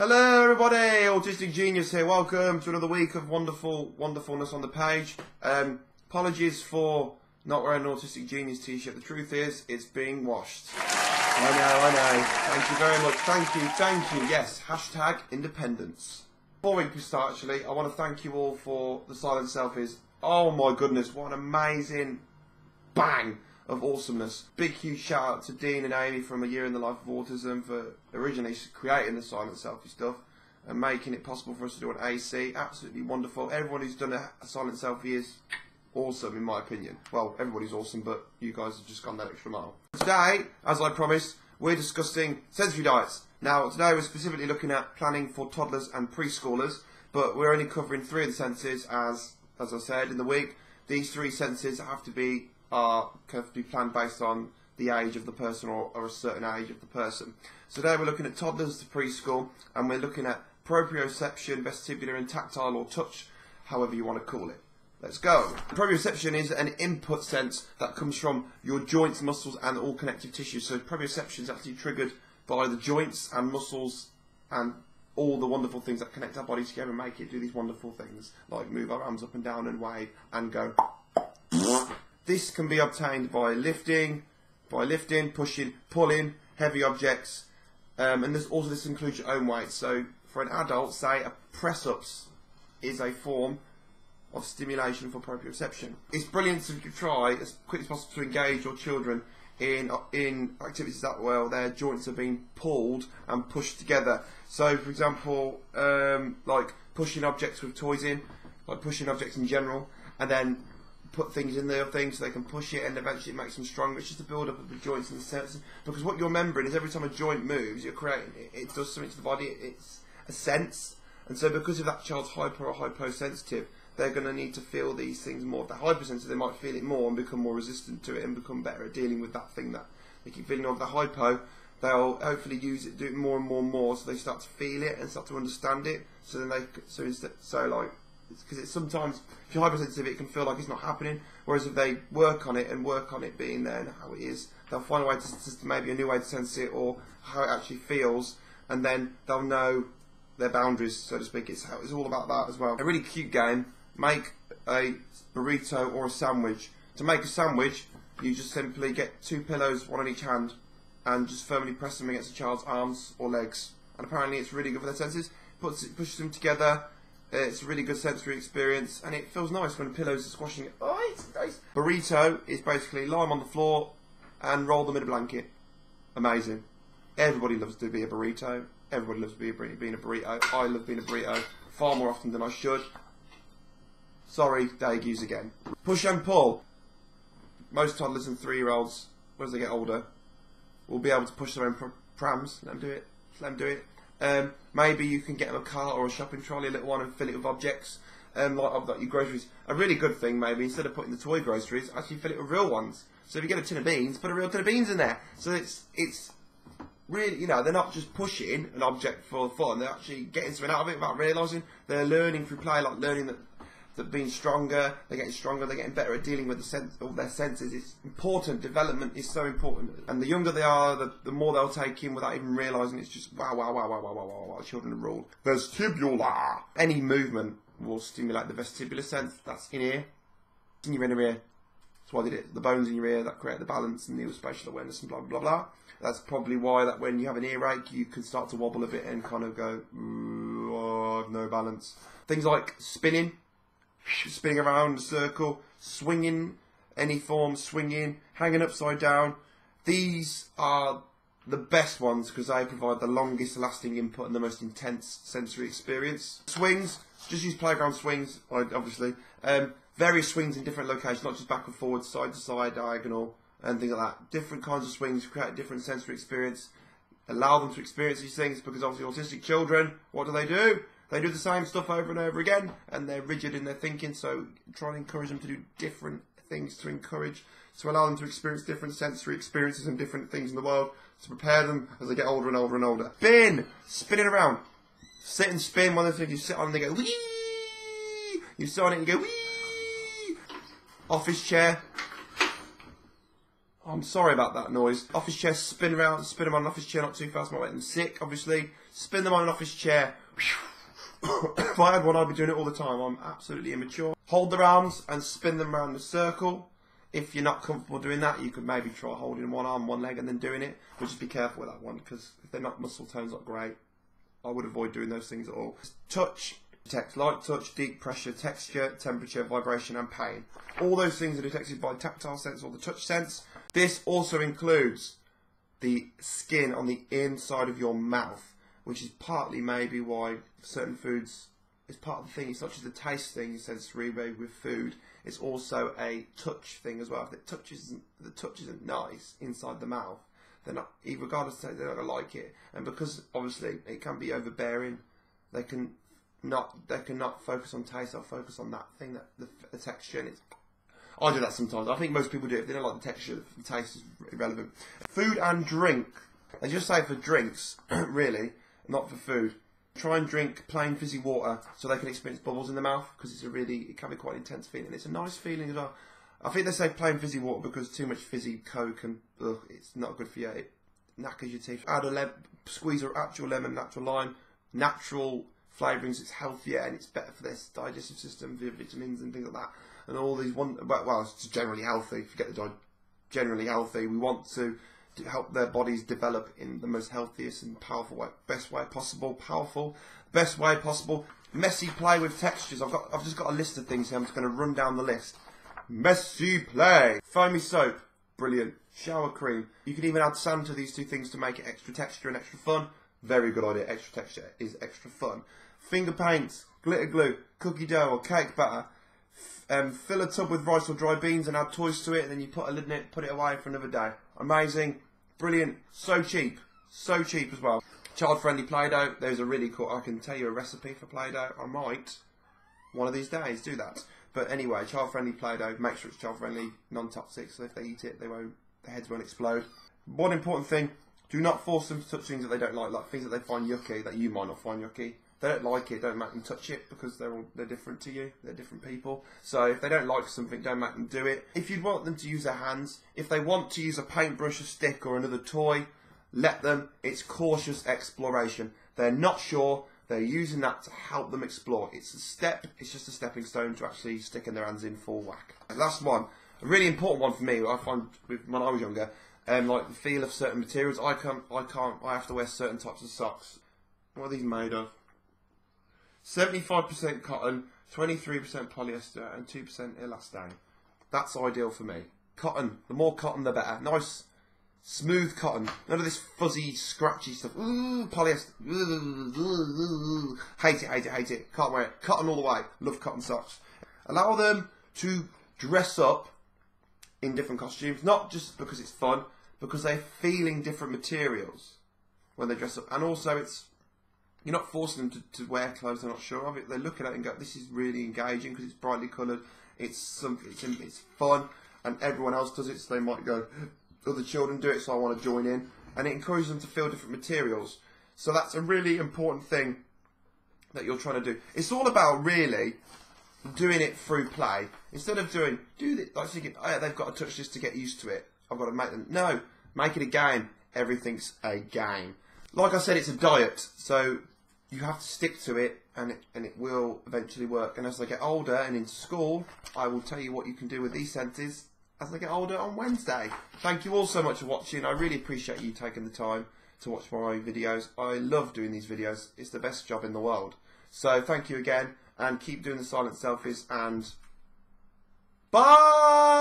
Hello everybody, Autistic Genius here. Welcome to another week of wonderfulness on the page. Apologies for not wearing an Autistic Genius t-shirt. The truth is, it's being washed. I know. Thank you very much. Thank you. Yes, hashtag independence. Before we start, actually, I want to thank you all for the silent selfies. Oh my goodness, what an amazing bang of awesomeness. Big huge shout out to Dean and Amy from A Year in the Life of Autism for originally creating the silent selfie stuff and making it possible for us to do an AC. Absolutely wonderful. Everyone who's done a silent selfie is awesome in my opinion. Well, everybody's awesome, but you guys have just gone that extra mile. Today, as I promised, we're discussing sensory diets. Now, today we're specifically looking at planning for toddlers and preschoolers, but we're only covering 3 of the senses as I said in the week. These 3 senses have to be planned based on the age of the person or a certain age of the person. So today we're looking at toddlers to preschool, and we're looking at proprioception, vestibular and tactile or touch, however you want to call it. Let's go. Proprioception is an input sense that comes from your joints, muscles and all connective tissues. So proprioception is actually triggered by the joints and muscles and all the wonderful things that connect our body together and make it do these wonderful things like move our arms up and down and wave and go. This can be obtained by lifting, pushing, pulling heavy objects, and this includes your own weight. So for an adult, say a press-ups is a form of stimulation for proprioception. It's brilliant if you try as quick as possible to engage your children in activities that their joints are being pulled and pushed together. So for example, like pushing objects with toys in, like pushing objects in general, and then put things in their thing so they can push it and eventually it makes them stronger. It's just a build up of the joints and the senses, because what you're remembering is every time a joint moves, you're creating it does something to the body. It's a sense, and so because of that child's hyper or hyposensitive, they're going to need to feel these things more. If they're hypersensitive, they might feel it more and become more resistant to it and become better at dealing with that thing that they keep feeling. Of the hypo, they'll hopefully use it, do it more and more, so they start to feel it and start to understand it. So then because sometimes if you're hypersensitive, it can feel like it's not happening. Whereas if they work on it being there and how it is, they'll find a way to maybe a new way to sense it or how it actually feels, and then they'll know their boundaries, so to speak. It's all about that as well. A really cute game. Make a burrito or a sandwich. To make a sandwich, you just simply get 2 pillows, 1 on each hand, and just firmly press them against the child's arms or legs. And apparently it's really good for their senses. Pushes them together. It's a really good sensory experience, and it feels nice when the pillows are squashing it. Oh, it's nice. Burrito is basically lie them on the floor and roll them in a blanket. Amazing. Everybody loves to be a burrito. Everybody loves being a burrito. I love being a burrito far more often than I should. Sorry, Dagues again. Push and pull. Most toddlers and 3-year-olds, as they get older, will be able to push their own prams. Let them do it. Maybe you can get them a cart or a shopping trolley, a little one, and fill it with objects, like your groceries. A really good thing, maybe, instead of putting the toy groceries, actually fill it with real ones. So if you get a tin of beans, put a real tin of beans in there. So it's really, they're not just pushing an object for fun, they're actually getting something out of it without realising. They're learning through play, like learning that being stronger, they're getting better at dealing with their senses. It's important. Development is so important, and the younger they are, the more they'll take in without even realising. It's just wow, children are ruled. Vestibular. Any movement will stimulate the vestibular sense. That's in ear, in your inner ear. That's why they did it. The bones in your ear that create the balance and the spatial awareness and blah blah blah. That's probably why that when you have an earache, you can start to wobble a bit and kind of go, oh, I have no balance. Things like spinning around in a circle, swinging, any form, swinging, hanging upside down. These are the best ones because they provide the longest lasting input and the most intense sensory experience. Swings, just use playground swings, obviously. Various swings in different locations, not just back and forward, side to side, diagonal, and things like that. Different kinds of swings create a different sensory experience. Allow them to experience these things, because obviously autistic children, what do? They do the same stuff over and over again, and they're rigid in their thinking, so try and encourage them to do different things to allow them to experience different sensory experiences and different things in the world, to prepare them as they get older and older and older. Spinning around. Sit and spin. One of the things you sit on and they go, wee! You sit on it and you go, wee! Office chair. I'm sorry about that noise. Office chair, spin around, spin them on an office chair, not too fast, might make them sick, obviously. Spin them on an office chair. If I had one, I'd be doing it all the time. I'm absolutely immature. Hold their arms and spin them around the circle. If you're not comfortable doing that, you could maybe try holding one arm, one leg, and then doing it. But just be careful with that one, because if they're not muscle tones, not great. I would avoid doing those things at all. Touch. Detect light touch, deep pressure, texture, temperature, vibration and pain. All those things are detected by the tactile sense or the touch sense. This also includes the skin on the inside of your mouth, which is partly maybe why certain foods is part of the thing. It's not just a taste thing, sensory with food. It's also a touch thing as well. If the touch isn't nice inside the mouth, they're not, regardless of they're not gonna like it. And because obviously it can be overbearing, they cannot focus on taste. They'll focus on that thing, that the texture. And I do that sometimes. I think most people do it. If they don't like the texture, the taste is irrelevant. Food and drink. They just say for drinks, really, not for food. Try and drink plain fizzy water so they can experience bubbles in the mouth, because it can be quite an intense feeling. It's a nice feeling as well. I think they say plain fizzy water because too much fizzy Coke and it's not good for you. It knackers your teeth. Add a squeeze of actual lemon, natural lime, natural flavourings. It's healthier and it's better for their digestive system, the vitamins and things like that. And all these well, it's generally healthy. Forget the generally healthy. We want to help their bodies develop in the most healthiest and powerful way, best way possible. Best way possible. Messy play with textures. I've just got a list of things here. I'm just going to run down the list. Messy play. Foamy soap. Brilliant. Shower cream. You can even add sand to these two things to make it extra texture and extra fun. Very good idea. Extra texture is extra fun. Finger paints, glitter glue, cookie dough or cake batter. Fill a tub with rice or dry beans and add toys to it, and then you put a lid in it, put it away for another day. Amazing. Brilliant. So cheap. So cheap as well. Child-friendly Play-Doh. There's a really cool, I can tell you a recipe for Play-Doh. I might, one of these days, do that. But anyway, child-friendly Play-Doh. Make sure it's child-friendly, non-toxic, so if they eat it, their heads won't explode. One important thing, do not force them to touch things that they don't like things that they find yucky, that you might not find yucky. If they don't like it, don't make them touch it, because they're different to you. They're different people. So if they don't like something, don't make them do it. If you'd want them to use their hands, if they want to use a paintbrush, a stick or another toy, let them. It's cautious exploration. They're not sure. They're using that to help them explore. It's a step. It's just a stepping stone to actually sticking their hands in full whack. Last one, a really important one for me. I find when I was younger, like the feel of certain materials. I have to wear certain types of socks. What are these made of? 75% cotton, 23% polyester, and 2% elastane. That's ideal for me. Cotton. The more cotton, the better. Nice, smooth cotton. None of this fuzzy, scratchy stuff. Ooh, polyester. Ooh. Hate it, hate it, hate it. Can't wear it. Cotton all the way. Love cotton socks. Allow them to dress up in different costumes, not just because it's fun, because they're feeling different materials when they dress up. And also, you're not forcing them to wear clothes they're not sure of. They look at it and go, this is really engaging because it's brightly coloured. It's fun, and everyone else does it, so they might go, other children do it, so I want to join in. And it encourages them to feel different materials. So that's a really important thing that you're trying to do. It's all about really doing it through play. Instead of do this, like thinking, oh yeah, they've got to touch this to get used to it. I've got to make them. No, make it a game. Everything's a game. Like I said, it's a diet, so you have to stick to it, and it will eventually work. And as they get older and into school, I will tell you what you can do with these senses as they get older on Wednesday. Thank you all so much for watching. I really appreciate you taking the time to watch my videos. I love doing these videos. It's the best job in the world. So thank you again, and keep doing the silent selfies, and bye!